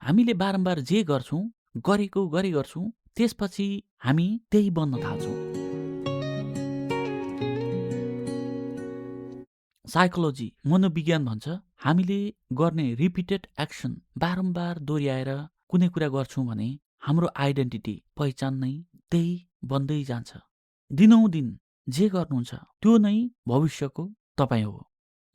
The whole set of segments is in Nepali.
हामीले बारम्बार जे गर्छौं, गरेको गरी गर्छौं, त्यसपछि हामी त्यही बन्न थाल्छौं। साइकोलोजी मनोविज्ञान भन्छ हामीले गर्ने रिपिटेड एक्सन बारम्बार दोहोऱ्याएर कुनै कुरा गर्छौं भने हाम्रो आइडेन्टिटी पहिचान नै त्यही बन्दै जान्छ। दिनौं दिन जे गर्नुहुन्छ त्यो नै भविष्यको तपाईँ हो।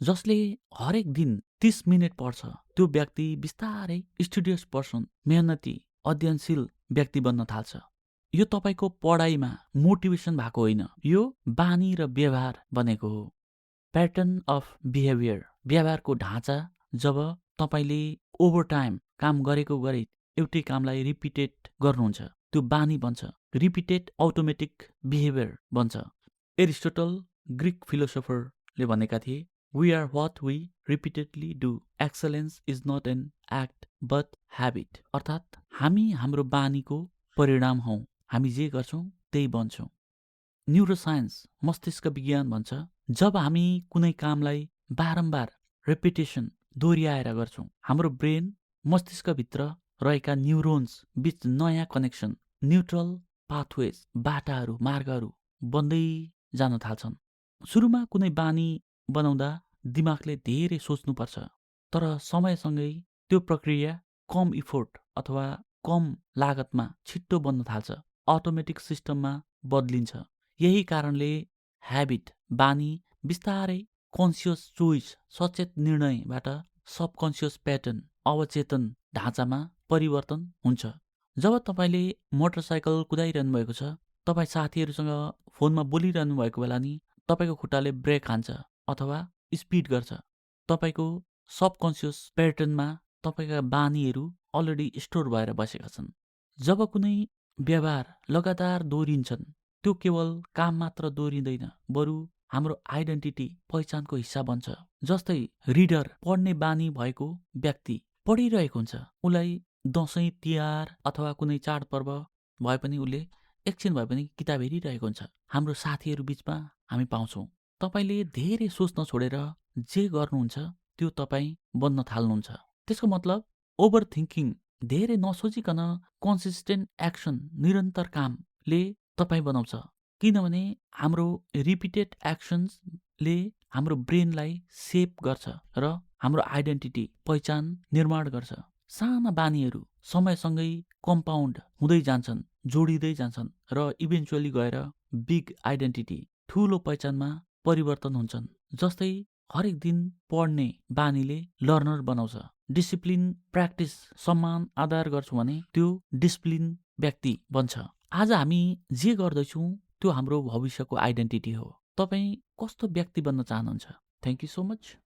जसले हरेक दिन 30 मिनेट पढ्छ त्यो व्यक्ति बिस्तारै स्टुडियस पर्सन, मेहनती, अध्ययनशील व्यक्ति बन्न थाल्छ। यो तपाईको पढाइमा मोटिभेसन भएको होइन, यो बानी र व्यवहार बनेको हो। प्याटर्न अफ बिहेभियर, व्यवहारको ढाँचा। जब तपाईले ओभरटाइम काम गरेको गरी एउटै कामलाई रिपिटेड गर्नुहुन्छ त्यो बानी बन्छ, रिपिटेड अटोमेटिक बिहेभियर बन्छ। एरिस्टोटल ग्रीक फिलोसोफरले भनेका थिए, we are what we repeatedly do, excellence is not an act but habit. अर्थात् हामी हाम्रो बानीको परिणाम हौं, हामी जे गर्छौं त्यही बन्छौं। न्युरोसाइन्स मस्तिष्क विज्ञान भन्छ जब हामी कुनै कामलाई बारम्बार रेपिटेसन दोहोऱ्याएर गर्छौं हाम्रो ब्रेन मस्तिष्कभित्र रहेका न्युरोन्स बीच नयाँ कनेक्सन, न्युट्रल पाथवेज, बाटाहरू, मार्गहरू बन्दै जान थाल्छन्। सुरुमा कुनै बानी बनाउँदा दिमागले धेरै सोच्नुपर्छ, तर समयसँगै त्यो प्रक्रिया कम इफोर्ट अथवा कम लागतमा छिट्टो बन्न थाल्छ, अटोमेटिक सिस्टममा बदलिन्छ। यही कारणले ह्याबिट, बानी बिस्तारै कन्सियस चोइस, सचेत निर्णयबाट सबकन्सियस प्याटर्न, अवचेतन ढाँचामा परिवर्तन हुन्छ। जब तपाईले मोटरसाइकल कुदाइरहनु भएको छ, तपाईँ साथीहरूसँग फोनमा बोलिरहनु भएको बेला नि तपाईको खुट्टाले ब्रेक हान्छ अथवा स्पिड गर्छ। तपाईको सबकन्सियस प्याटर्नमा तपाईका बानीहरू अलरेडी स्टोर भएर बसेका छन्। जब कुनै व्यवहार लगातार दोहोरिन्छन् त्यो केवल काम मात्र दोहोरिँदैन, बरु हाम्रो आइडेन्टिटी, पहिचानको हिस्सा बन्छ। जस्तै रिडर, पढ्ने बानी भएको व्यक्ति पढिरहेको हुन्छ, उलाई दशैं तिहार अथवा कुनै चाडपर्व भए पनि उसले एकछिन भए पनि किताब हेरिरहेको हुन्छ। हाम्रो साथीहरू बीचमा हामी पाउँछौं। तपाईले धेरै सोच्न छोडेर जे गर्नुहुन्छ त्यो तपाईँ बन्न थाल्नुहुन्छ। त्यसको मतलब ओभर थिङ्किङ, धेरै नसोचिकन कन्सिस्टेन्ट एक्सन, निरन्तर कामले तपाईँ बनाउँछ। किनभने हाम्रो रिपिटेड एक्सन्सले हाम्रो ब्रेनलाई सेप गर्छ र हाम्रो आइडेन्टिटी, पहिचान निर्माण गर्छ। साना बानीहरू समयसँगै कम्पाउन्ड हुँदै जान्छन्, जोडिँदै जान्छन् र इभेन्चुअली गएर बिग आइडेन्टिटी, ठूलो पहिचानमा परिवर्तन हुन्छन्। जस्तै हरेक दिन पढ्ने बानीले लर्नर बनाउँछ। डिसिप्लिन, प्र्याक्टिस, सम्मान, आदर गर्छौँ भने त्यो डिसिप्लिन व्यक्ति बन्छ। आज हामी जे गर्दैछौँ त्यो हाम्रो भविष्यको आइडेन्टिटी हो। तपाईँ कस्तो व्यक्ति बन्न चाहनुहुन्छ? Thank you so much.